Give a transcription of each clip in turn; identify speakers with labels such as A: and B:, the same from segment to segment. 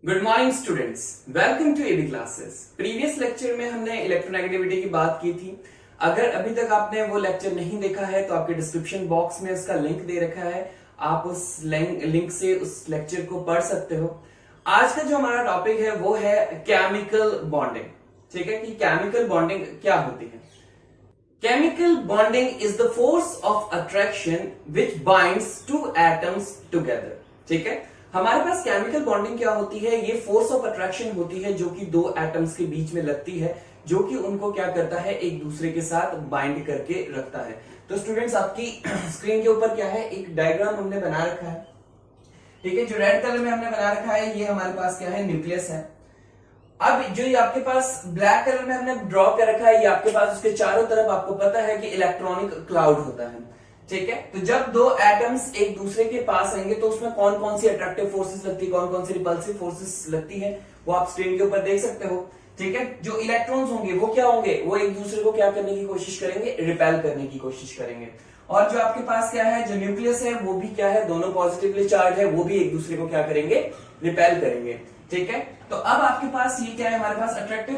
A: Good morning students, welcome to AB classes. Previous lecture में हमने electronegativity की बात की थी। अगर अभी तक आपने वो लेक्चर नहीं देखा है तो आपके डिस्क्रिप्शन बॉक्स में उसका लिंक दे रखा है, आप उस लिंक से उस लेक्चर को पढ़ सकते हो। आज का जो हमारा टॉपिक है वो है केमिकल बॉन्डिंग। ठीक है कि केमिकल बॉन्डिंग क्या होती है। Chemical bonding is the force of attraction which binds two atoms together. ठीक है, हमारे पास केमिकल बॉन्डिंग क्या होती है, ये फोर्स ऑफ अट्रैक्शन होती है जो कि दो एटम्स के बीच में लगती है, जो कि उनको क्या करता है, एक दूसरे के साथ बाइंड करके रखता है। तो स्टूडेंट्स, आपकी स्क्रीन के ऊपर क्या है, एक डायग्राम हमने बना रखा है। ठीक है, जो रेड कलर में हमने बना रखा है ये हमारे पास क्या है, न्यूक्लियस है। अब जो ये आपके पास ब्लैक कलर में हमने ड्रॉ कर रखा है, ये आपके पास उसके चारों तरफ आपको पता है कि इलेक्ट्रॉनिक क्लाउड होता है। ठीक है, तो जब दो एटम्स एक दूसरे के पास आएंगे तो उसमें कौन कौन सी अट्रैक्टिव फोर्सेस लगती है, कौन कौन सी रिपल्सिव फोर्सेस लगती है, वो आप स्क्रीन के ऊपर देख सकते हो। ठीक है, जो इलेक्ट्रॉन्स होंगे वो क्या होंगे, वो एक दूसरे को क्या करने की कोशिश करेंगे, रिपेल करने की कोशिश करेंगे। और जो आपके पास क्या है, जो न्यूक्लियस है वो भी क्या है, दोनों पॉजिटिवली चार्ज है, वो भी एक दूसरे को क्या करेंगे, रिपेल करेंगे। ठीक है, तो अब आपके पास ये क्या है, हमारे पास अट्रैक्टिव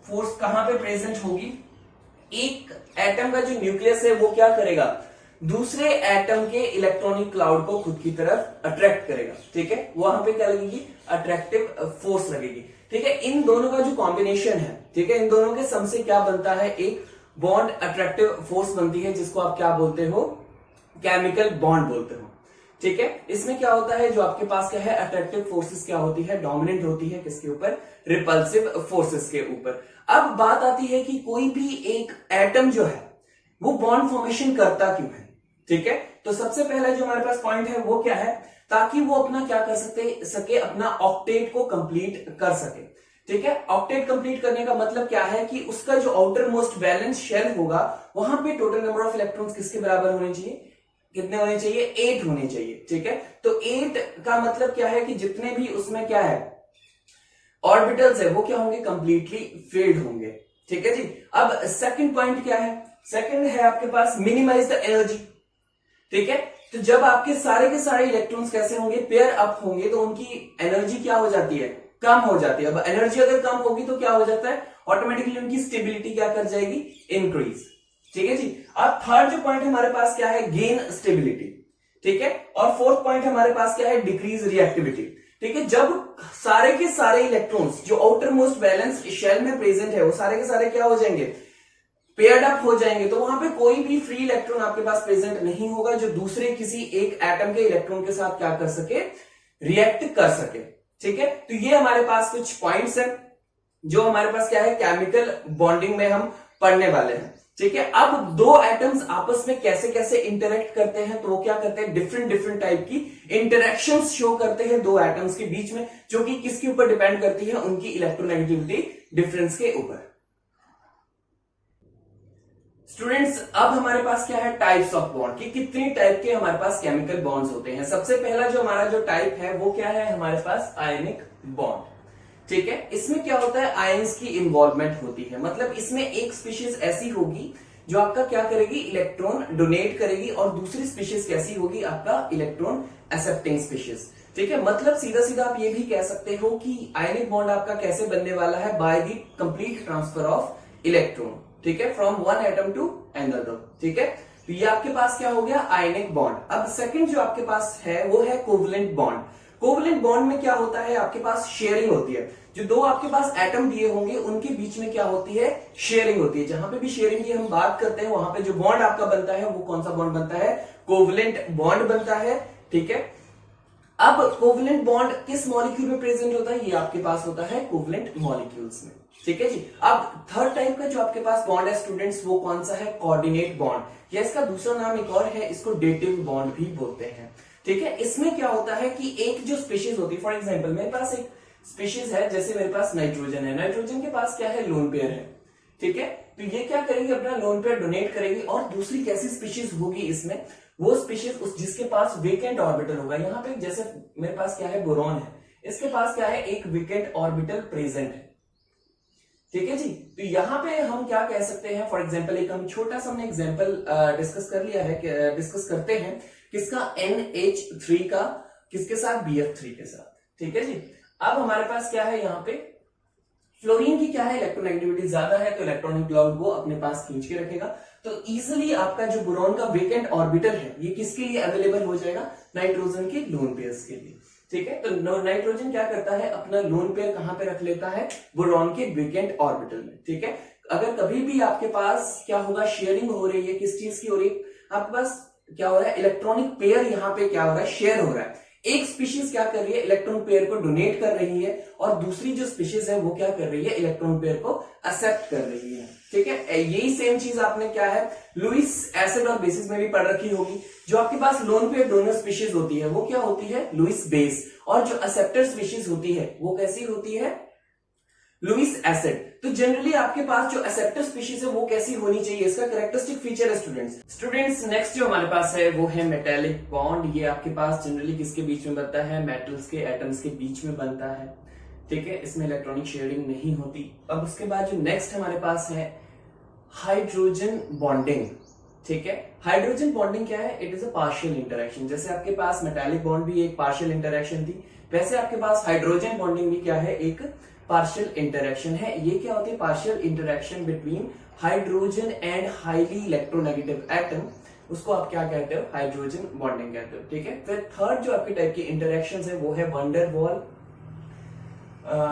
A: फोर्स कहां पे प्रेजेंट होगी, एक एटम का जो न्यूक्लियस है वो क्या करेगा, दूसरे एटम के इलेक्ट्रॉनिक क्लाउड को खुद की तरफ अट्रैक्ट करेगा। ठीक है, वहां पे क्या लगेगी, अट्रैक्टिव फोर्स लगेगी। ठीक है, इन दोनों का जो कॉम्बिनेशन है, ठीक है, इन दोनों के सम से क्या बनता है, एक बॉन्ड अट्रैक्टिव फोर्स बनती है, जिसको आप क्या बोलते हो, केमिकल बॉन्ड बोलते हो। ठीक है, इसमें क्या होता है, जो आपके पास क्या है, अट्रैक्टिव फोर्सेस क्या होती है, डोमिनेंट होती है किसके ऊपर, रिपल्सिव फोर्सेस के ऊपर। अब बात आती है कि कोई भी एक एटम जो है वो बॉन्ड फॉर्मेशन करता क्यों है। ठीक है, तो सबसे पहला जो हमारे पास पॉइंट है वो क्या है, ताकि वो अपना क्या कर सके अपना ऑक्टेट को कंप्लीट कर सके। ठीक है, ऑक्टेट कंप्लीट करने का मतलब क्या है कि उसका जो आउटर मोस्ट बैलेंस शेल होगा वहां पे टोटल नंबर ऑफ इलेक्ट्रॉन्स किसके बराबर होने चाहिए, कितने होने चाहिए, 8 होने चाहिए। ठीक है, तो 8 का मतलब क्या है कि जितने भी उसमें क्या है ऑर्बिटल्स है वो क्या होंगे, कंप्लीटली फिल्ड होंगे। ठीक है जी, अब सेकंड पॉइंट क्या है, सेकंड है आपके पास मिनिमाइज द एनर्जी। ठीक है, तो जब आपके सारे के सारे इलेक्ट्रॉन्स कैसे होंगे, पेयर अप होंगे, तो उनकी एनर्जी क्या हो जाती है, कम हो जाती है। अब एनर्जी अगर कम होगी तो क्या हो जाता है, ऑटोमेटिकली उनकी स्टेबिलिटी क्या कर जाएगी, इंक्रीज। ठीक है जी, अब थर्ड जो पॉइंट हमारे पास क्या है, गेन स्टेबिलिटी। ठीक है, और फोर्थ पॉइंट हमारे पास क्या है, डिक्रीज रिएक्टिविटी। ठीक है, जब सारे के सारे इलेक्ट्रॉन्स जो आउटर मोस्ट बैलेंस शेल में प्रेजेंट है वो सारे के सारे क्या हो जाएंगे, पेयर्ड अप हो जाएंगे, तो वहां पे कोई भी फ्री इलेक्ट्रॉन आपके पास प्रेजेंट नहीं होगा जो दूसरे किसी एक एटम के इलेक्ट्रॉन के साथ क्या कर सके, रिएक्ट कर सके। ठीक है, तो ये हमारे पास कुछ पॉइंट्स हैं जो हमारे पास क्या है, केमिकल बॉन्डिंग में हम पढ़ने वाले हैं। ठीक है, अब दो एटम्स आपस में कैसे कैसे इंटरेक्ट करते हैं, तो वो क्या करते हैं, डिफरेंट डिफरेंट टाइप की इंटरेक्शंस शो करते हैं दो एटम्स के बीच में, जो कि किसके ऊपर डिपेंड करती है, उनकी इलेक्ट्रोनेगेटिविटी डिफरेंस के ऊपर। स्टूडेंट्स, अब हमारे पास क्या है, टाइप्स ऑफ बॉन्ड कि कितनी टाइप के हमारे पास केमिकल बॉन्ड्स होते हैं। सबसे पहला जो हमारा जो टाइप है वो क्या है, हमारे पास आयनिक बॉन्ड। ठीक है, इसमें क्या होता है, आयंस की इन्वॉल्वमेंट होती है, मतलब इसमें एक स्पीशीज ऐसी होगी जो आपका क्या करेगी, इलेक्ट्रॉन डोनेट करेगी, और दूसरी स्पीशीज कैसी होगी, आपका इलेक्ट्रॉन एक्सेप्टिंग स्पीशीज। ठीक है, मतलब सीधा सीधा आप ये भी कह सकते हो कि आयनिक बॉन्ड आपका कैसे बनने वाला है, by the complete transfer of electron. ठीक है, from one atom to another. ठीक है, तो ये आपके पास क्या हो गया, आयनिक बॉन्ड। अब सेकंड जो आपके पास है वो है कोवलेंट बॉन्ड। कोवलेंट बॉन्ड में क्या होता है, आपके पास शेयरिंग होती है, जो दो आपके पास एटम दिए होंगे उनके बीच में क्या होती है, शेयरिंग होती है। जहां पे भी शेयरिंग की हम बात करते हैं वहां पे जो बॉन्ड आपका बनता है वो कौन सा बॉन्ड बनता है, कोवलेंट बॉन्ड बनता है। ठीक है, अब कोवलेंट बॉन्ड किस मॉलिक्यूल में प्रेजेंट होता है, ये आपके पास होता है कोवलेंट मॉलिक्यूल्स में। ठीक है जी, अब थर्ड टाइप का जो आपके पास बॉन्ड है स्टूडेंट्स, वो कौन सा है, कोऑर्डिनेट बॉन्ड, या इसका दूसरा नाम एक और है, इसको डेटिव बॉन्ड भी बोलते हैं। ठीक है, इसमें क्या होता है कि एक जो स्पीशीज होती है, फॉर एग्जांपल मेरे पास एक स्पीशीज है, जैसे मेरे पास नाइट्रोजन है, नाइट्रोजन के पास क्या है, लोन पेयर है। ठीक है, तो ये क्या करेंगे, अपना लोन पेयर डोनेट करेगी, और दूसरी कैसी स्पीशीज होगी इसमें, वो स्पीशीज उस जिसके पास वेकेंट ऑर्बिटल होगा। यहाँ पे जैसे मेरे पास क्या है, बोरॉन है, इसके पास क्या है, एक वेकेंट ऑर्बिटल प्रेजेंट है। ठीक है जी, तो यहां पे हम क्या कह सकते हैं, फॉर एग्जांपल एक हम छोटा सा हमने एग्जांपल डिस्कस कर लिया है, डिस्कस करते हैं किसका, NH3 का किसके साथ, BF3 के साथ। ठीक है जी, अब हमारे पास क्या है यहाँ पे, फ्लोरीन की क्या है, इलेक्ट्रोनेगेटिविटी ज्यादा है, तो इलेक्ट्रॉनिक क्लाउड वो अपने पास खींच के रखेगा। तो इजिली आपका जो बोरॉन का वेकेंट ऑर्बिटल है ये किसके लिए अवेलेबल हो जाएगा, नाइट्रोजन के लोन पेयर्स के लिए। ठीक है, तो नाइट्रोजन क्या करता है, अपना लोन पेयर कहां पे रख लेता है, बोरॉन के वेकेंट ऑर्बिटल में। ठीक है, अगर कभी भी आपके पास क्या होगा, शेयरिंग हो रही है, किस चीज की हो रही है, आपके पास क्या हो रहा है, इलेक्ट्रॉनिक पेयर यहाँ पे क्या हो रहा है, शेयर हो रहा है। एक स्पीशीज क्या कर रही है, इलेक्ट्रॉन पेयर को डोनेट कर रही है, और दूसरी जो स्पीशीज है वो क्या कर रही है, इलेक्ट्रॉन पेयर को एक्सेप्ट कर रही है। ठीक है, यही सेम चीज आपने क्या है, लुईस एसिड और बेसिस में भी पढ़ रखी होगी। जो आपके पास लोन पेयर डोनर स्पीशीज होती है वो क्या होती है, लुईस बेस, और जो एक्सेप्टर स्पीशीज होती है वो कैसी होती है, लुईस एसिड। तो जनरली आपके पास जो एक्सेप्टर स्पीशीज है वो कैसी होनी चाहिए, इसका कैरेक्टरिस्टिक फीचर है स्टूडेंट्स नेक्स्ट जो हमारे पास है वो है मेटेलिक बॉन्ड। ये आपके पास जनरली किसके बीच में बनता है, मेटल्स के एटम्स के बीच में बनता है। ठीक है, इसमें इलेक्ट्रॉनिक शेयरिंग नहीं होती। अब उसके बाद जो नेक्स्ट हमारे पास है हाइड्रोजन बॉन्डिंग। ठीक है, हाइड्रोजन बॉन्डिंग क्या है, it is a partial interaction. जैसे आपके पास मेटालिक बॉन्ड भी एक पार्शियल इंटरेक्शन थी, वैसे आपके पास हाइड्रोजन बॉन्डिंग भी क्या है, एक पार्शियल इंटरेक्शन है। ये क्या होती है, partial interaction between hydrogen and highly electronegative atom, उसको आप क्या कहते हो, हाइड्रोजन बॉन्डिंग कहते हो। ठीक है, फिर थर्ड जो आपके टाइप की इंटरेक्शन है वो है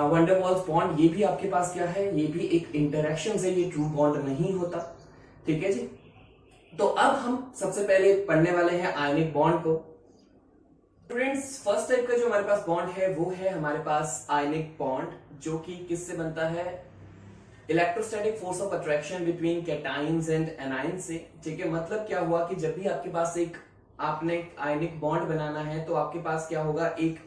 A: वंडरवॉल्स बॉन्ड। ये भी आपके पास क्या है, ये भी एक इंटरेक्शन है, ये ट्रू बॉन्ड नहीं होता। ठीक है जी, तो अब हम सबसे पहले पढ़ने वाले हैं आयनिक बॉन्ड को। स्टूडेंट्स फर्स्ट टाइप का जो हमारे पास बॉन्ड है वो है हमारे पास आयनिक बॉन्ड, जो कि किससे बनता है, electrostatic force of attraction between cations and anions से। ठीक है, मतलब क्या हुआ कि जब भी आपके पास एक आपने आयनिक बॉन्ड बनाना है तो आपके पास क्या होगा, एक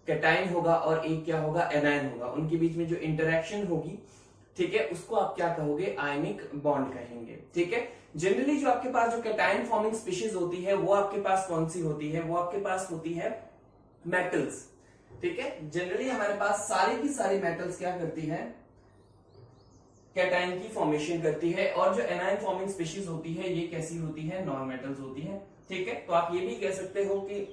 A: कैटाइन होगा और एक क्या होगा, एनाइन होगा। उनके बीच में जो इंटरेक्शन होगी, ठीक है, उसको आप क्या कहोगे, आयनिक बॉन्ड कहेंगे। ठीक है, जनरली जो आपके पास जो कैटाइन फॉर्मिंग स्पीशीज होती है वो आपके पास कौन सी होती है, वो आपके पास होती है मेटल्स। ठीक है, जनरली हमारे पास सारी की सारी मेटल्स क्या करती है, कैटाइन की फॉर्मेशन करती है, और जो एनाइन फॉर्मिंग स्पीशीज होती है ये कैसी होती है, नॉन मेटल्स होती है। ठीक है, तो आप ये भी कह सकते हो कि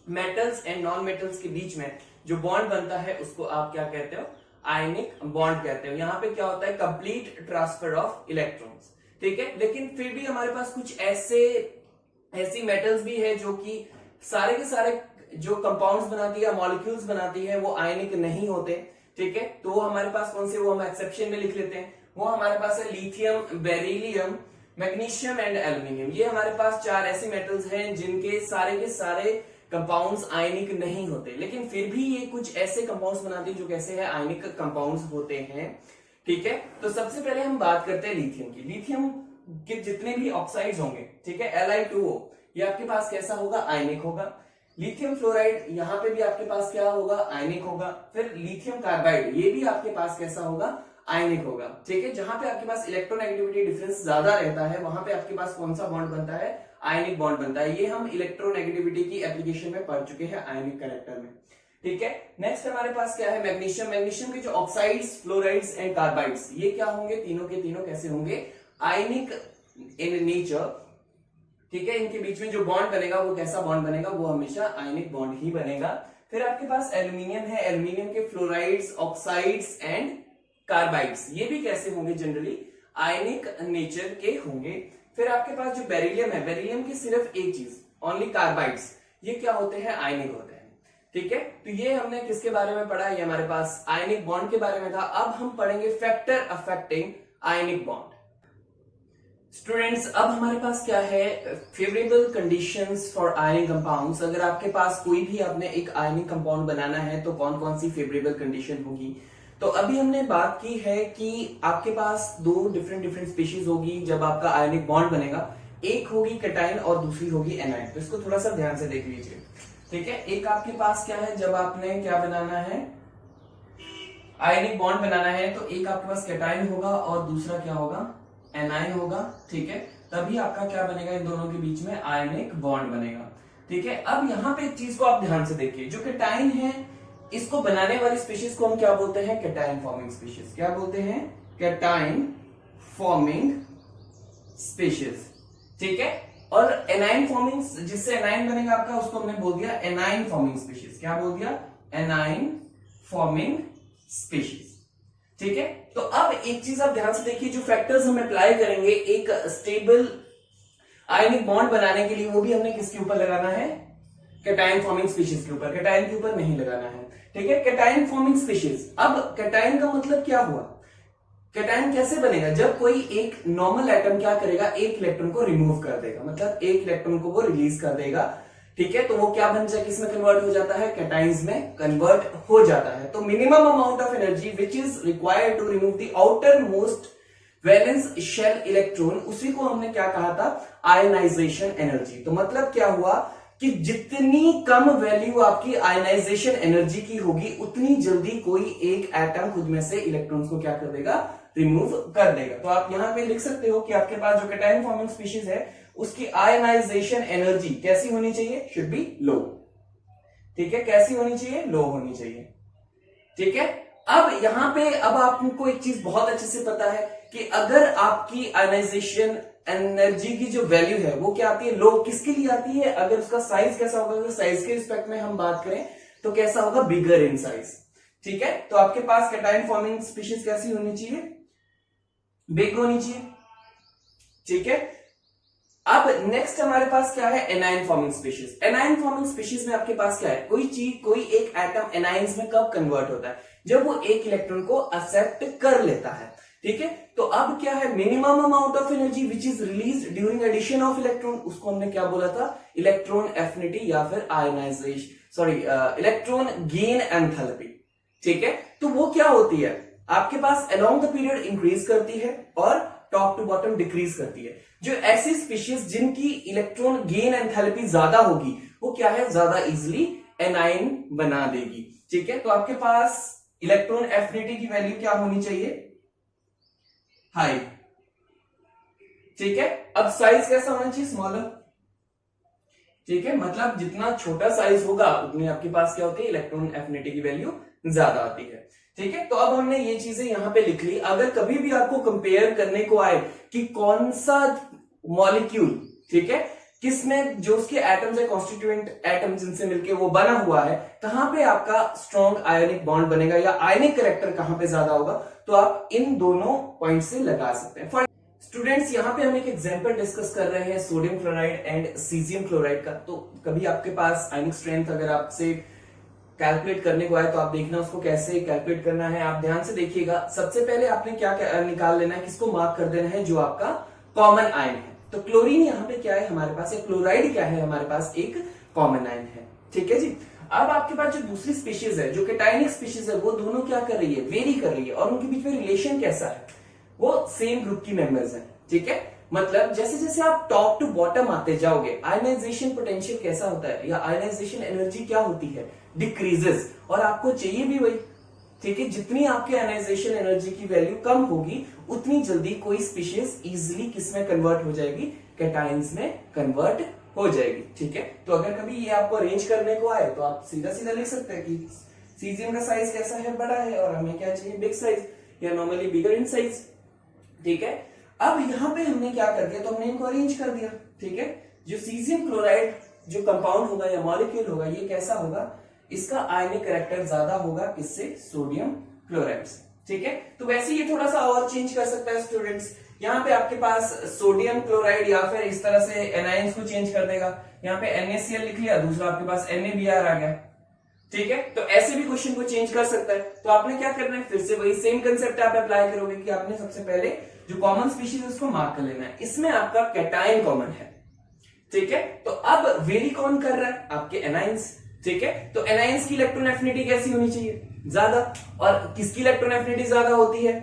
A: मेटल्स एंड नॉन मेटल्स के बीच में जो बॉन्ड बनता है उसको आप क्या कहते हो, आयनिक बॉन्ड कहते हो। यहाँ पे क्या होता है, कंप्लीट ट्रांसफर ऑफ इलेक्ट्रॉन्स। ठीक है, लेकिन फिर भी हमारे पास कुछ ऐसी मेटल्स भी है जो कि सारे के सारे जो कंपाउंड्स बनाती है, मॉलिक्यूल्स बनाती है, वो आयनिक नहीं होते। ठीक है, तो वो हमारे पास कौन से, वो हम एक्सेप्शन में लिख लेते हैं। वो हमारे पास है lithium, beryllium, magnesium and aluminium. ये हमारे पास चार ऐसी मेटल्स हैं जिनके सारे के सारे कंपाउंड्स आयनिक नहीं होते, लेकिन फिर भी ये कुछ ऐसे कंपाउंड्स बनाती है जो कैसे है, आयनिक कंपाउंड्स होते हैं। ठीक है, तो सबसे पहले हम बात करते हैं लिथियम की। लिथियम के जितने भी ऑक्साइड्स होंगे, ठीक है, Li2O, ये आपके पास कैसा होगा, आयनिक होगा। लिथियम फ्लोराइड यहाँ पे भी आपके पास क्या होगा, आयनिक होगा। फिर लिथियम कार्बाइड, ये भी आपके पास कैसा होगा, आयनिक होगा। ठीक है, जहां पे आपके पास इलेक्ट्रोनेगेटिविटी डिफरेंस ज्यादा रहता है वहां पे आपके पास कौन सा बॉन्ड बनता है, आयनिक बॉन्ड बनता है। ये हम इलेक्ट्रोनेगेटिविटी की एप्लीकेशन में पढ़ चुके हैं आयनिक कैरेक्टर में। ठीक है, नेक्स्ट हमारे पास क्या है, मैग्नीशियम। मैग्नीशियम के जो ऑक्साइड्स, फ्लोराइड्स एंड कार्बाइड्स, ये क्या होंगे, तीनों के तीनों कैसे होंगे, आयनिक इन नेचर। ठीक है, इनके बीच में जो बॉन्ड बनेगा वो कैसा बॉन्ड बनेगा, वो हमेशा आयनिक बॉन्ड ही बनेगा। फिर आपके पास एल्यूमिनियम है, एल्यूमिनियम के फ्लोराइड्स, ऑक्साइड्स एंड कार्बाइड्स, ये भी कैसे होंगे, जनरली आयनिक नेचर के होंगे। फिर आपके पास जो बेरिलियम है, बेरिलियम की सिर्फ एक चीज, ओनली कार्बाइड्स, ये क्या होते हैं, आयनिक होते हैं। ठीक है, तो ये हमने किसके बारे में पढ़ा, ये हमारे पास आयनिक बॉन्ड के बारे में था। अब हम पढ़ेंगे factor affecting ionic bond. Students अब हमारे पास क्या है, favourable conditions for ionic compounds. अगर आपके पास कोई भी आपने एक आयनिक कंपाउंड बनाना है तो कौन कौन सी फेवरेबल कंडीशन होगी। तो अभी हमने बात की है कि आपके पास दो डिफरेंट स्पीशीज होगी जब आपका आयनिक बॉन्ड बनेगा, एक होगी कैटाइन और दूसरी होगी एनाइन। तो इसको थोड़ा सा ध्यान से देख लीजिए। ठीक है, एक आपके पास क्या है, जब आपने क्या बनाना है, आयनिक बॉन्ड बनाना है, तो एक आपके पास कैटाइन होगा और दूसरा क्या होगा, एनाइन होगा। ठीक है, तभी आपका क्या बनेगा, इन दोनों के बीच में आयनिक बॉन्ड बनेगा। ठीक है, अब यहाँ पे एक चीज को आप ध्यान से देखिए, जो कैटाइन है इसको बनाने वाली स्पीशीज को हम क्या बोलते हैं, कैटाइन फॉर्मिंग स्पीशीज। क्या बोलते हैं, कैटाइन फॉर्मिंग स्पीशीज। ठीक है, और एनाइन फॉर्मिंग, जिससे एनाइन बनेगा आपका, उसको हमने बोल दिया एनाइन फॉर्मिंग स्पीशीज। क्या बोल दिया, एनाइन फॉर्मिंग स्पीशीज। ठीक है, तो अब एक चीज आप ध्यान से देखिए, जो फैक्टर्स हम अप्लाई करेंगे एक स्टेबल आयनिक बॉन्ड बनाने के लिए, वो भी हमने किसके ऊपर लगाना है, कैटायन फॉर्मिंग स्पीशीज के ऊपर, कैटायन के ऊपर नहीं लगाना है। ठीक है, कैटायन फॉर्मिंग स्पीशीज। अब कैटायन का मतलब क्या हुआ, कैटायन कैसे बनेगा, जब कोई एक नॉर्मल एटम क्या करेगा, एक इलेक्ट्रॉन को रिमूव कर देगा, मतलब एक इलेक्ट्रॉन को वो रिलीज कर देगा। ठीक है, तो वो क्या बन जाए, किसमें कन्वर्ट हो जाता है, कैटायंस में कन्वर्ट हो जाता है। तो minimum amount of energy which is required to remove the outermost valence shell electron, उसी को हमने क्या कहा था, आयनाइजेशन एनर्जी। तो मतलब क्या हुआ कि जितनी कम वैल्यू आपकी आयनाइजेशन एनर्जी की होगी, उतनी जल्दी कोई एक एटम खुद में से इलेक्ट्रॉन्स को क्या कर देगा, रिमूव कर देगा। तो आप यहां पे लिख सकते हो कि आपके पास जो कैटायन फॉर्मिंग स्पीशीज है उसकी आयनाइजेशन एनर्जी कैसी होनी चाहिए, शुड बी लो। ठीक है, कैसी होनी चाहिए, लो होनी चाहिए। ठीक है, अब यहां पे अब आपको एक चीज बहुत अच्छे से पता है कि अगर आपकी आयनाइजेशन एनर्जी की जो वैल्यू है वो क्या आती है, लो, किसके लिए आती है, अगर उसका साइज कैसा होगा, अगर साइज के रिस्पेक्ट में हम बात करें तो कैसा होगा, बिगर इन साइज। ठीक है, तो आपके पास कैटायन फॉर्मिंग स्पीशीज कैसी होनी चाहिए, बिग होनी चाहिए। ठीक है, अब नेक्स्ट हमारे पास क्या है, anion forming species. Anion forming species में आपके पास क्या है, कोई चीज, कोई एक एटम एनायंस में कब कन्वर्ट होता है, जब वो एक इलेक्ट्रॉन को एक्सेप्ट कर लेता है। ठीक है, तो अब क्या है, minimum amount of energy which is release during addition of electron, उसको हमने क्या बोला था, इलेक्ट्रॉन एफिनिटी या फिर ionisation, sorry electron gain enthalpy. ठीक है, तो वो क्या होती है, आपके पास अलोंग द पीरियड इंक्रीज करती है और टॉप टू बॉटम डिक्रीज करती है। जो ऐसी स्पीशीज जिनकी इलेक्ट्रॉन गेन एंथैल्पी ज्यादा होगी, वो क्या है, ज्यादा इजिली एनायन बना देगी। ठीक है, तो आपके पास इलेक्ट्रॉन एफिनिटी की वैल्यू क्या होनी चाहिए, हाई। ठीक है, अब साइज कैसा होना चाहिए, स्मॉलर। ठीक है, मतलब जितना छोटा साइज होगा उतनी आपके पास क्या होती है, इलेक्ट्रॉन एफिनिटी की वैल्यू ज्यादा आती है। ठीक है, तो अब हमने ये चीजें यहां पे लिख ली। अगर कभी भी आपको कंपेयर करने को आए कि कौन सा मॉलिक्यूल, ठीक है, किसमें जो उसके एटम्स है, कॉन्स्टिट्यूएंट एटम जिनसे मिलके वो बना हुआ है, कहां पे आपका स्ट्रॉन्ग आयोनिक बॉन्ड बनेगा या आयनिक कैरेक्टर कहां पे ज्यादा होगा, तो आप इन दोनों पॉइंट से लगा सकते हैं। फॉर स्टूडेंट्स, यहां पे हम एक एग्जांपल डिस्कस कर रहे हैं sodium chloride and caesium chloride का। तो कभी आपके पास आयनिक स्ट्रेंथ अगर आपसे कैलकुलेट करने को आए तो आप देखना उसको कैसे कैलकुलेट करना है। आप ध्यान से देखिएगा, सबसे पहले आपने क्या निकाल लेना है, किसको मार्क कर देना है, जो आपका कॉमन आयन है। तो क्लोरीन यहाँ पे क्या है हमारे पास, या क्लोराइड क्या है हमारे पास, एक कॉमन आयन है। ठीक है जी। अब आपके पास जो दूसरी स्पीशीज है, जो कैटायनिक स्पीशीज है, वो दोनों क्या कर रही है, वेरी कर रही है, और उनके बीच में रिलेशन कैसा है, वो सेम ग्रुप की मेंबर्स हैं। ठीक है, मतलब जैसे जैसे आप टॉप टू बॉटम आते जाओगे, आयनाइजेशन पोटेंशियल कैसा होता है, या आयनाइजेशन एनर्जी क्या होती है, डिक्रीजेस, और आपको चाहिए भी वही। ठीक है, जितनी आपके आयनाइजेशन एनर्जी की वैल्यू कम होगी, उतनी जल्दी कोई स्पीशीज इजिली किसमें कन्वर्ट हो जाएगी, कैटायंस में कन्वर्ट हो जाएगी। ठीक है, तो अगर कभी ये आपको अरेंज करने को आए तो आप सीधा सीधा लिख सकते हैं कि सीजियम का साइज कैसा है, बड़ा है, और हमें क्या चाहिए, बिग साइज, या नॉर्मली बिगर इन साइज। ठीक है, अब यहां पे हमने क्या कर दिया, तो हमने इनको अरेंज कर दिया। ठीक है, जो सीजियम क्लोराइड जो कंपाउंड होगा या मॉलिक्यूल होगा, ये कैसा होगा, इसका आयनिक कैरेक्टर ज्यादा होगा किससे, सोडियम क्लोराइड से। ठीक है, तो वैसे ये थोड़ा सा और चेंज कर सकता है स्टूडेंट्स। यहाँ पे आपके पास सोडियम क्लोराइड या फिर इस तरह से एनायंस को चेंज कर देगा। यहाँ पे NaCl लिख लिया, दूसरा आपके पास NaBr आ गया। ठीक है, तो ऐसे भी क्वेश्चन को चेंज कर सकता है। तो आपने क्या करना है, फिर से वही सेम कंसेप्ट आप अप्लाई करोगे कि आपने सबसे पहले जो कॉमन स्पीशीज है उसको मार्क कर लेना है। इसमें आपका कैटायन कॉमन है। ठीक है, तो अब वेरी कौन कर रहा है, आपके एनायंस। ठीक है, तो एनायंस की इलेक्ट्रॉन एफिनिटी कैसी होनी चाहिए, ज्यादा। और किसकी इलेक्ट्रॉन एफिनिटी ज्यादा होती है,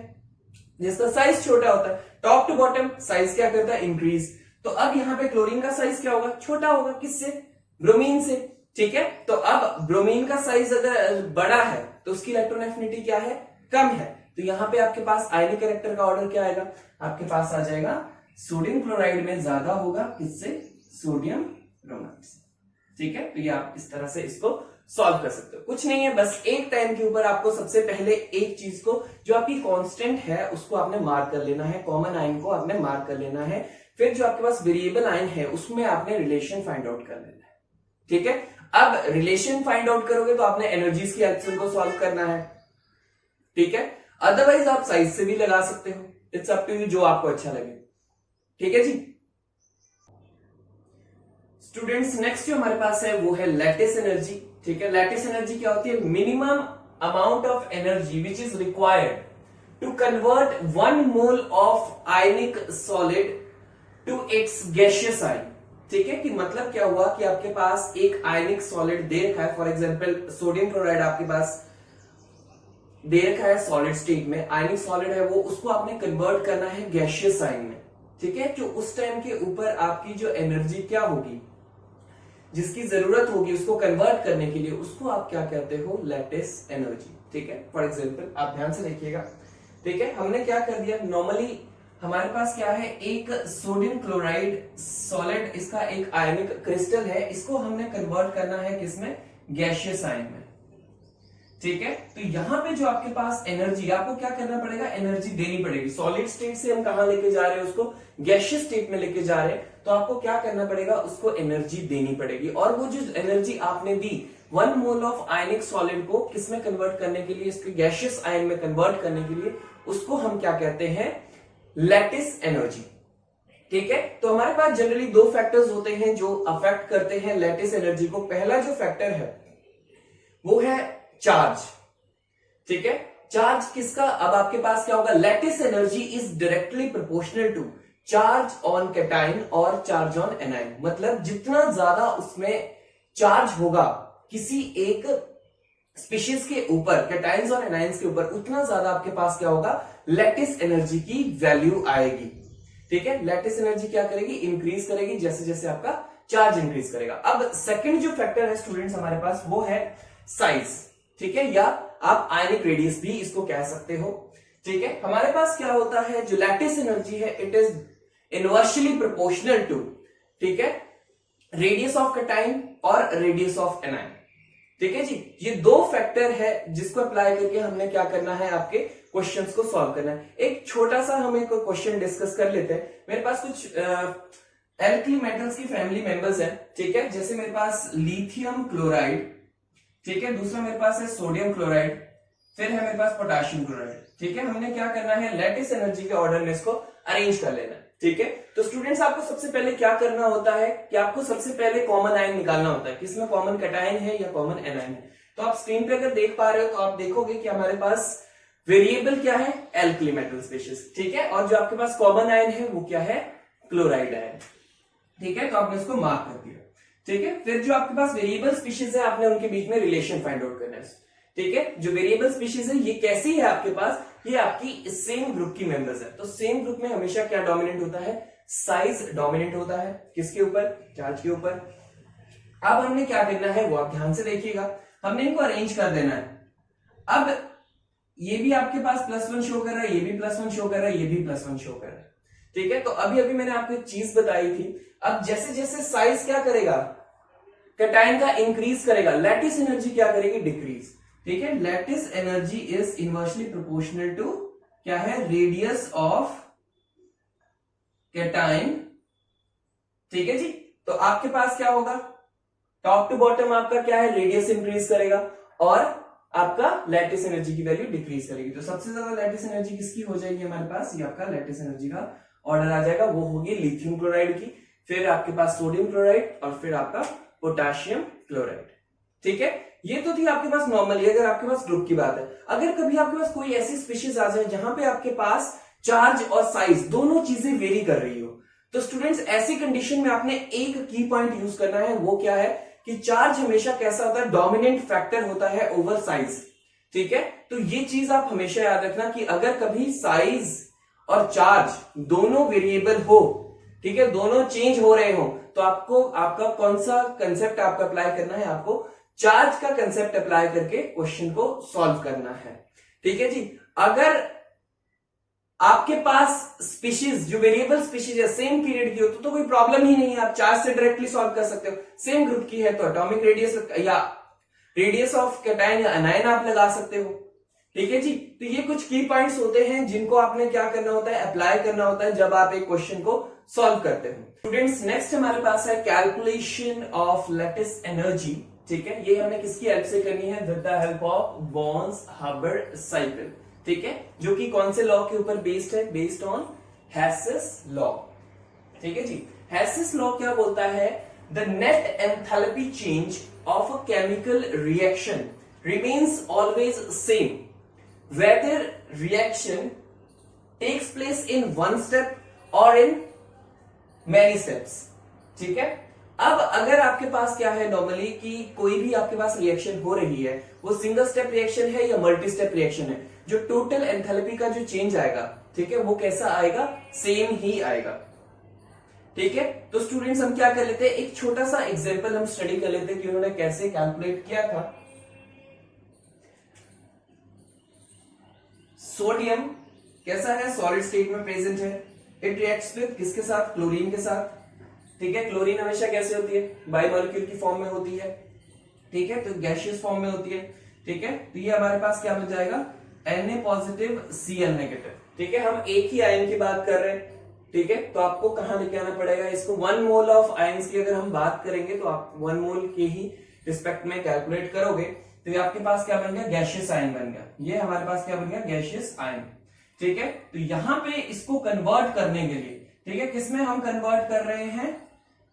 A: जिसका साइज छोटा होता है। टॉप टू बॉटम साइज क्या करता है, इंक्रीज। तो अब यहाँ पे क्लोरीन का साइज क्या होगा, छोटा होगा, किससे, ब्रोमीन से। ठीक है, तो अब ब्रोमीन का साइज अगर बड़ा है तो उसकी इलेक्ट्रॉन एफिनिटी क्या है, कम है। तो यहाँ पे आपके पास आयनिक कैरेक्टर का ऑर्डर क्या आएगा, आपके पास आ जाएगा सोडियम क्लोराइड में ज्यादा होगा, किससे, सोडियम ब्रोमाइड से। ठीक है, तो ये आप इस तरह से इसको सॉल्व कर सकते हो। कुछ नहीं है, बस एक टाइम के ऊपर आपको सबसे पहले एक चीज को, जो आपकी कांस्टेंट है, उसको आपने मार्क कर लेना है, कॉमन आयन को आपने मार्क कर लेना है। फिर जो आपके पास वेरिएबल आयन है उसमें आपने रिलेशन फाइंड आउट कर लेना है। ठीक है, अब रिलेशन फाइंड आउट करोगे तो आपने एनर्जीज की हेल्प से उनको सॉल्व करना है, ठीक है। अदरवाइज आप साइज से भी लगा सकते हो, इट्स अप टू यू, जो आपको अच्छा लगे, ठीक है जी। स्टूडेंट्स नेक्स्ट जो हमारे पास है वो है लैटिस एनर्जी, ठीक है। लैटिस एनर्जी क्या होती है? Minimum amount of energy which is required to convert 1 mole of ionic solid to its gaseous ion, ठीक है। कि मतलब क्या हुआ कि आपके पास एक आयनिक सॉलिड दे रखा है, फॉर एग्जांपल सोडियम क्लोराइड आपके पास दे रखा है सॉलिड स्टेट में, आयनिक सॉलिड है वो, उसको आपने कन्वर्ट करना है गैसियस आयन में, ठीक है। जो उस टाइम के ऊपर आपकी जो एनर्जी क्या होगी, जिसकी जरूरत होगी उसको कन्वर्ट करने के लिए, उसको आप क्या कहते हो? लैटिस एनर्जी, ठीक है। फॉर एग्जांपल आप ध्यान से देखिएगा, ठीक है। हमने क्या कर दिया, नॉर्मली हमारे पास क्या है, एक सोडियम क्लोराइड सॉलिड, इसका एक आयनिक क्रिस्टल है, इसको हमने कन्वर्ट करना है किसमें? गैसियस आयन में, ठीक है। तो यहां पे जो आपके पास एनर्जी, आपको क्या करना पड़ेगा? एनर्जी देनी पड़ेगी। सॉलिड स्टेट से हम कहां लेके जा रहे हैं उसको? गैसियस स्टेट में लेके जा रहे हैं, तो आपको क्या करना पड़ेगा? उसको एनर्जी देनी पड़ेगी। और वो जो एनर्जी आपने दी 1 मोल ऑफ आयनिक सॉलिड को किसमें कन्वर्ट करने के लिए? इसके गैसियस आयन में कन्वर्ट करने के लिए, उसको हम क्या कहते हैं? लैटिस एनर्जी, ठीक है। तो हमारे पास जनरली 2 फैक्टर्स होते हैं जो अफेक्ट करते हैं लैटिस एनर्जी को। पहला जो फैक्टर है वो है चार्ज, ठीक है। चार्ज किसका? अब आपके पास क्या होगा? Lattice energy is directly proportional to charge on cation और चार्ज ऑन एनायन। मतलब जितना ज्यादा उसमें चार्ज होगा किसी एक स्पीशीज के ऊपर, कैटायंस और एनायंस के ऊपर, उतना ज्यादा आपके पास क्या होगा? लैटिस एनर्जी की वैल्यू आएगी, ठीक है। लैटिस एनर्जी क्या करेगी? इंक्रीज करेगी जैसे जैसे आपका चार्ज इंक्रीज करेगा। अब सेकंड जो फैक्टर है स्टूडेंट्स हमारे पास वो है साइज, ठीक है, या आप आयनिक रेडियस भी इसको कह सकते हो, ठीक है। हमारे पास क्या होता है, जो लैटिस एनर्जी है it is inversely proportional to, ठीक है, रेडियस ऑफ कैटायन और रेडियस ऑफ एनायन, ठीक है जी। ये 2 फैक्टर है जिसको अप्लाई करके हमने क्या करना है? आपके क्वेश्चंस को सॉल्व करना है। एक छोटा सा हम एक क्वेश्चन डिस्कस कर लेते हैं। मेरे पास कुछ एल्कली मेटल्स की फैमिली मेंबर्स हैं, ठीक है। जैसे मेरे पास लिथियम क्लोराइड, ठीक है, दूसरा मेरे पास है सोडियम क्लोराइड, फिर है मेरे पास पोटेशियम क्लोराइड, ठीक है। हमने क्या करना है? लैटिस एनर्जी के ऑर्डर में इसको अरेंज कर लेना है, ठीक है। तो स्टूडेंट्स आपको सबसे पहले क्या करना होता है कि आपको सबसे पहले कॉमन आयन निकालना होता है, किसमें कॉमन कैटायन है या कॉमन एनायन है। तो आप स्क्रीन पे अगर देख पा रहे हो तो आप देखोगे कि हमारे पास वेरिएबल क्या है? एल्कली मेटल स्पीशीज, ठीक है। और जो आपके पास कॉमन आयन है वो क्या है? क्लोराइड आयन, ठीक है। तो आपने इसको मार्क कर दिया, ठीक है। फिर जो आपके पास वेरिएबल स्पीशीज है आपने उनके बीच में रिलेशन फाइंड आउट करना है, ठीक है। जो वेरिएबल स्पीशीज है ये कैसी है आपके पास? ये आपकी सेम ग्रुप की मेंबर्स है। तो सेम ग्रुप में हमेशा क्या डोमिनेंट होता है? साइज डोमिनेंट होता है, किसके ऊपर? चार्ज के ऊपर। अब हमने क्या करना है वो आप ध्यान से देखिएगा, हमने इनको अरेंज कर देना है। अब ये भी आपके पास +1 शो कर रहा है, ये भी +1 शो कर रहा है, ये भी +1 शो कर रहा है, ठीक है। तो अभी मैंने आपको एक चीज बताई थी, अब जैसे जैसे साइज क्या करेगा? कैटायन का इंक्रीज करेगा, लैटिस एनर्जी क्या करेगी? डिक्रीज, ठीक है। Lattice energy is inversely proportional to क्या है? रेडियस ऑफ कैटायन, ठीक है जी। तो आपके पास क्या होगा? टॉप टू बॉटम आपका क्या है? रेडियस इंक्रीज करेगा और आपका लैटिस एनर्जी की वैल्यू डिक्रीज करेगी। तो सबसे ज्यादा लैटिस एनर्जी किसकी हो जाएगी हमारे पास? ये आपका लैटिस एनर्जी का ऑर्डर आ जाएगा, वो होगी लिथियम क्लोराइड की, फिर आपके पास सोडियम क्लोराइड और फिर आपका पोटेशियम क्लोराइड, ठीक है। ये तो थी आपके पास नॉर्मली, अगर आपके पास ग्रुप की बात है। अगर कभी आपके पास कोई ऐसी स्पीशीज आ जाए जहां पे आपके पास चार्ज और साइज दोनों चीजें वेरी कर रही हो, तो स्टूडेंट्स ऐसी कंडीशन में आपने एक की पॉइंट यूज करना है, वो क्या है कि चार्ज हमेशा कैसा होता है? डोमिनेंट फैक्टर होता है ओवर साइज, ठीक है। तो ये चीज आप हमेशा याद रखना कि अगर कभी साइज और चार्ज दोनों वेरिएबल हो, ठीक है, दोनों चेंज हो रहे हो, तो आपको आपका कौन सा कंसेप्ट आपका अप्लाई करना है? आपको चार्ज का कंसेप्ट अप्लाई करके क्वेश्चन को सॉल्व करना है, ठीक है जी। अगर आपके पास स्पीशीज जो वेरिएबल स्पीशीज है सेम पीरियड की हो तो कोई प्रॉब्लम ही नहीं है, आप चार्ज से डायरेक्टली सॉल्व कर सकते हो। सेम ग्रुप की है तो एटॉमिक रेडियस या रेडियस ऑफ कैटायन या एनायन आप लगा सकते हो, ठीक है जी। तो ये कुछ की पॉइंट्स होते हैं जिनको आपने क्या करना होता है? अप्लाई करना होता है जब आप एक क्वेश्चन को सॉल्व करते हो। स्टूडेंट्स नेक्स्ट हमारे पास है कैलकुलेशन ऑफ लैटिस एनर्जी, ठीक है, ये हमने किसकी हेल्प से करनी है, with the help of Born's Haber cycle, ठीक है, जो कि कौन से लॉ के ऊपर बेस्ड है, बेस्ड ऑन हेसिस लॉ, ठीक है जी। हेसिस लॉ क्या बोलता है, the net enthalpy change of a chemical reaction remains always same whether reaction takes place in one step और इन मैनी स्टेप्स, ठीक है। अब अगर आपके पास क्या है नॉर्मली कि कोई भी आपके पास रिएक्शन हो रही है, वो सिंगल स्टेप रिएक्शन है या मल्टी स्टेप रिएक्शन है, जो टोटल एंथैल्पी का जो चेंज आएगा, ठीक है, वो कैसा आएगा, सेम ही आएगा, ठीक है। तो स्टूडेंट्स हम क्या कर लेते हैं, एक छोटा सा एग्जांपल हम स्टडी कर लेते हैं कि उन्होंने कैसे कैलकुलेट किया था। सोडियम कैसा है, सॉलिड स्टेट में प्रेजेंट है, इट रिएक्ट्स विद किसके साथ, क्लोरीन के साथ, ठीक है। क्लोरीन हमेशा कैसे होती है, बाइमॉलिक्यूल की फॉर्म में होती है, ठीक है, तो गैसियस फॉर्म में होती है, ठीक है। तो ये हमारे पास क्या बन जाएगा, Na पॉजिटिव Cl नेगेटिव, ठीक है। हम एक ही आयन की बात कर रहे हैं, ठीक है, तो आपको कहां लेके आना पड़ेगा इसको, 1 मोल ऑफ आयंस की अगर हम बात करेंगे तो आप 1 मोल के ही रिस्पेक्ट में कैलकुलेट करोगे, तो ये आपके पास क्या बन गया, गैसियस आयन बन गया, ये हमारे पास क्या बन गया, गैसियस आयन, ठीक है। तो यहां पे इसको कन्वर्ट करने के लिए, ठीक है, किसमें हम कन्वर्ट कर रहे हैं,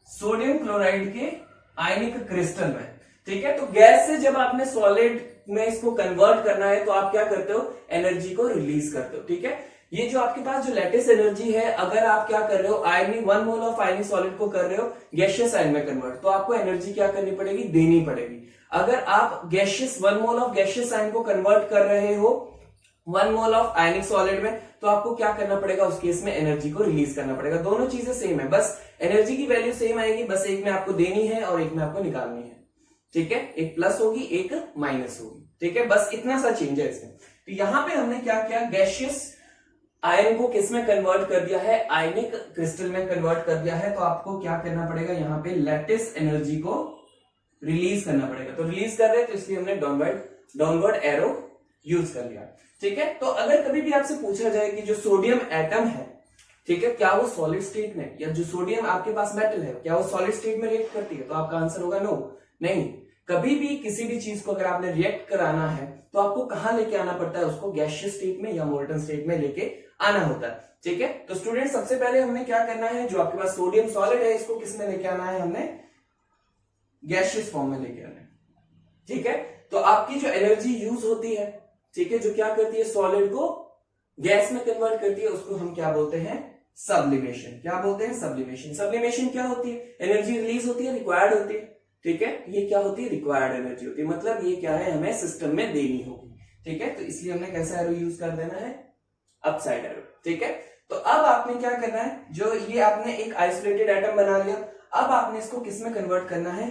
A: सोडियम क्लोराइड के आयनिक क्रिस्टल में, ठीक है। तो गैस से जब आपने सॉलिड में इसको कन्वर्ट करना है तो आप क्या करते हो, एनर्जी को रिलीज करते हो, ठीक है। ये जो आपके पास जो लेटेस्ट एनर्जी है, अगर आप क्या कर रहे हो, आयनिक 1 मोल ऑफ आयनिक सॉलिड को कर रहे हो गैसियस आयन में कन्वर्ट, तो आपको एनर्जी क्या करनी पड़ेगी, देनी पड़ेगी। अगर आप gaseous 1 mole of gaseous ion को कन्वर्ट कर रहे हो 1 मोल ऑफ आयनिक सॉलिड में, तो आपको क्या करना पड़ेगा, उस केस में एनर्जी को रिलीज करना पड़ेगा। दोनों चीजें सेम है, बस एनर्जी की वैल्यू सेम आएगी, बस एक में आपको देनी है और एक में आपको निकालनी है, ठीक है। एक प्लस होगी, एक माइनस होगी, ठीक है, बस इतना सा चेंज है इसमें। तो यहां पे हमने क्या किया, गैसियस आयन को किस में कन्वर्ट कर दिया है, आयनिक क्रिस्टल में कन्वर्ट कर दिया है। तो आपको क्या करना पड़ेगा, यहां पे लेटेस्ट एनर्जी को रिलीज करना पड़ेगा। तो रिलीज कर रहे हैं तो इसलिए हमने डाउनवर्ड एरो यूज कर लिया, ठीक है। तो अगर कभी भी आपसे पूछा जाए कि जो सोडियम एटम है, ठीक है, क्या वो सॉलिड स्टेट में, या जो सोडियम आपके पास मेटल है, क्या वो सॉलिड स्टेट में रिएक्ट करती है, तो आपका आंसर होगा नो, नहीं। कभी भी किसी भी चीज को अगर आपने रिएक्ट कराना है तो आपको कहां लेके आना पड़ता है, उसको गैसियस स्टेट में या मोल्टन स्टेट में लेके आना होता है, ठीक है। तो स्टूडेंट सबसे पहले हमने क्या करना है, जो आपके पास सोडियम सॉलिड है इसको किस में लेके आना है, हमने गैसियस फॉर्म में लेके आना है, ठीक है। तो आपकी जो एनर्जी यूज होती है, ठीक है, जो क्या करती है, सॉलिड को गैस में कन्वर्ट करती है, उसको हम क्या बोलते हैं, सब्लिमेशन। क्या बोलते हैं, सब्लिमेशन। सब्लिमेशन क्या होती है, एनर्जी रिलीज होती है, रिक्वायर्ड होती है, ठीक है। ये क्या होती है, रिक्वायर्ड एनर्जी होती है, मतलब ये क्या है, हमें सिस्टम में देनी होगी, ठीक है। तो इसलिए हमने कैसा एरो यूज कर देना है, अपसाइड एरो, ठीक है। तो अब आपने क्या करना है, जो ये आपने एक आइसोलेटेड एटम बना लिया, अब आपने इसको किस में कन्वर्ट करना है,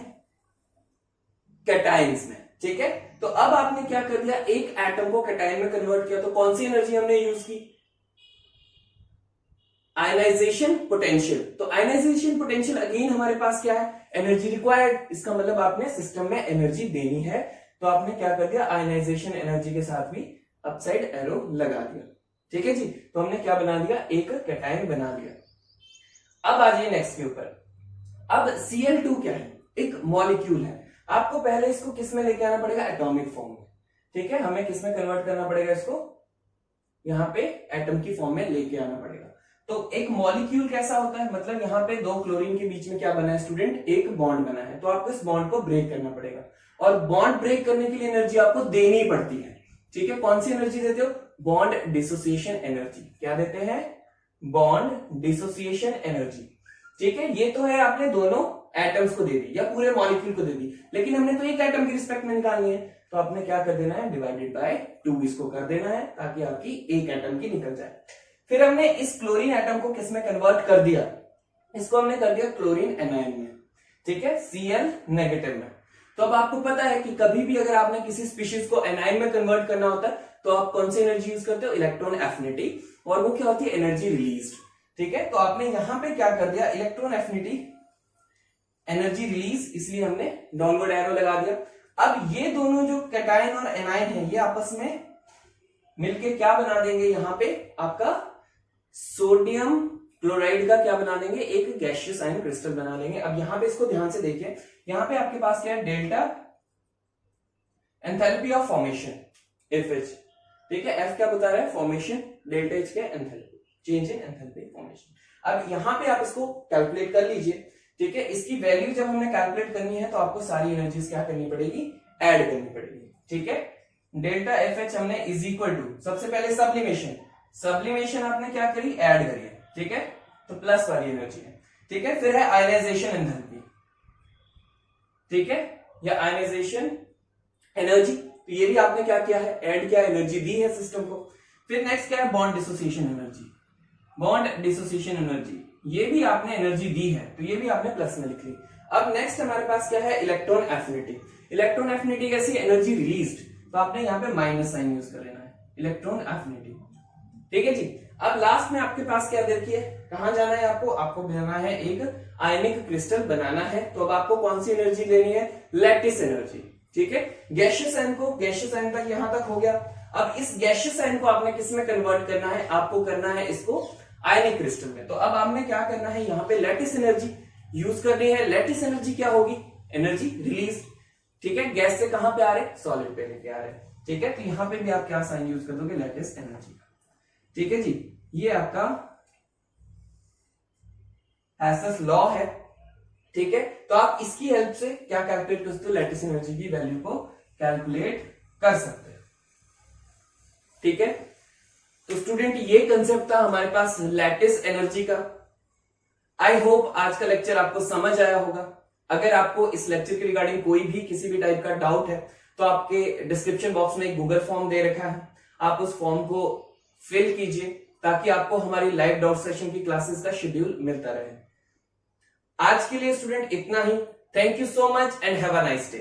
A: कैटायंस में, ठीक है। तो अब आपने क्या कर दिया, एक एटम को कैटायन में कन्वर्ट किया, तो कौन सी एनर्जी हमने यूज की, आयनाइजेशन पोटेंशियल। तो आयनाइजेशन पोटेंशियल अगेन हमारे पास क्या है, एनर्जी रिक्वायर्ड, इसका मतलब आपने सिस्टम में एनर्जी देनी है, तो आपने क्या कर दिया, आयनाइजेशन एनर्जी के साथ भी अपसाइड एरो लगा दिया, ठीक है जी। तो हमने क्या बना दिया, एक कैटायन बना दिया। अब आ जाइए नेक्स्ट के ऊपर। अब Cl2 क्या है, एक मॉलिक्यूल है, आपको पहले इसको किस में लेके आना पड़ेगा, एटॉमिक फॉर्म में, ठीक है। हमें किस में कन्वर्ट करना पड़ेगा, इसको यहां पे एटम की फॉर्म में लेके आना पड़ेगा। तो एक मॉलिक्यूल कैसा होता है, मतलब यहाँ पे दो क्लोरीन के बीच में क्या बना है स्टूडेंट, एक बॉन्ड बना है, तो आपको इस बॉन्ड को ब्रेक करना पड़ेगा, और बॉन्ड ब्रेक करने के लिए एनर्जी आपको देनी पड़ती है, ठीक है। कौन सी एनर्जी देते हो, बॉन्ड डिसोसिएशन एनर्जी। क्या देते हैं, बॉन्ड डिसोसिएशन एनर्जी, ठीक है। ये तो है आपने दोनों एटम्स को दे दी या पूरे मॉलिक्यूल को दे दी, लेकिन हमने तो एक एटम की रिस्पेक्ट में निकालनी है, तो आपने क्या कर देना है, डिवाइडेड बाय 2 इसको कर देना है, ताकि आपकी एक एटम की निकल जाए। फिर हमने इस क्लोरीन एटम को किसमें कन्वर्ट कर दिया, इसको हमने कर दिया क्लोरीन एनायन में, ठीक है, Cl नेगेटिव में। तो अब आपको पता है कि कभी भी अगर आपने किसी स्पीशीज को एनायन में कन्वर्ट करना होता है तो आप कौन सी एनर्जी यूज करते हो, इलेक्ट्रॉन एफिनिटी, और वो क्या होती है, एनर्जी रिलीज्ड, ठीक है। तो आपने यहां पे क्या कर दिया, इलेक्ट्रॉन एफिनिटी, एनर्जी रिलीज, इसलिए हमने डाउनवर्ड एरो लगा दिया। अब ये दोनों जो कैटायन और एनायन है, ये आपस में मिलके क्या बना देंगे, यहां पे आपका सोडियम क्लोराइड का क्या बना देंगे, एक गैसियस आयन क्रिस्टल बना लेंगे। अब यहां पे इसको ध्यान से देखिए, यहां पे आपके पास क्या है, delta enthalpy of formation FH, ठीक है। F क्या बता रहा है, फॉर्मेशन, डेल्टा H क्या, enthalpy, change in enthalpy formation. अब यहां पे आप इसको कैलकुलेट कर लीजिए, ठीक है। इसकी वैल्यू जब हमने कैलकुलेट करनी है तो आपको सारी एनर्जीज क्या करनी पड़ेगी, ऐड करनी पड़ेगी, ठीक है। डेल्टा FH हमने इज इक्वल टू, सबसे पहले सब्लिमेशन आपने क्या करी, ऐड करी है, ठीक है, तो प्लस वाली एनर्जी है, ठीक है। फिर है आयनाइजेशन एंथैल्पी, ठीक है, या आयनाइजेशन एनर्जी, तो ये भी आपने क्या किया है, ऐड किया, एनर्जी दी है सिस्टम को। फिर नेक्स्ट क्या है, बॉन्ड डिसोसिएशन एनर्जी, ये भी आपने एनर्जी दी है, तो ये भी आपने प्लस में लिख ली। अब नेक्स्ट हमारे पास क्या है, इलेक्ट्रॉन एफिनिटी कैसी, एनर्जी रिलीज्ड, तो आपने यहाँ पे माइनस साइन यूज कर लेना है, इलेक्ट्रॉन एफिनिटी, ठीक है जी। अब लास्ट में आपके पास क्या देखिए, कहां जाना है आपको जाना है एक आयनिक क्रिस्टल बनाना है, तो अब आपको कौन सी एनर्जी लेनी है, लैटिस एनर्जी, ठीक है। गैसियस आयन तक यहां तक हो गया। अब इस गैसियस आयन को आपने किस में कन्वर्ट करना है, आपको करना है इसको आयनिक क्रिस्टल में। तो अब आपने क्या करना है, यहाँ पे लैटिस एनर्जी यूज करनी है। लैटिस एनर्जी क्या होगी, एनर्जी रिलीज, ठीक है, गैस से कहां पे आ रहे, सॉलिड पे लेके आ रहे, ठीक है। तो यहां पे भी आप क्या साइन यूज कर दोगे, लैटिस एनर्जी का, ठीक है जी। ये आपका एसएस लॉ है, ठीक है। तो आप इसकी हेल्प से क्या कैलकुलेट कर सकते हो, लैटिस एनर्जी की वैल्यू को कैलकुलेट कर सकते हो, ठीक है। तो स्टूडेंट ये कंसेप्ट था हमारे पास लैटिस एनर्जी का। आई होप आज का लेक्चर आपको समझ आया होगा। अगर आपको इस लेक्चर के रिगार्डिंग कोई भी किसी भी टाइप का डाउट है तो आपके डिस्क्रिप्शन बॉक्स में एक गूगल फॉर्म दे रखा है, आप उस फॉर्म को फिल कीजिए ताकि आपको हमारी लाइव डाउट सेशन की क्लासेस का शेड्यूल मिलता रहे। आज के लिए स्टूडेंट इतना ही। Thank you so much and have a nice day.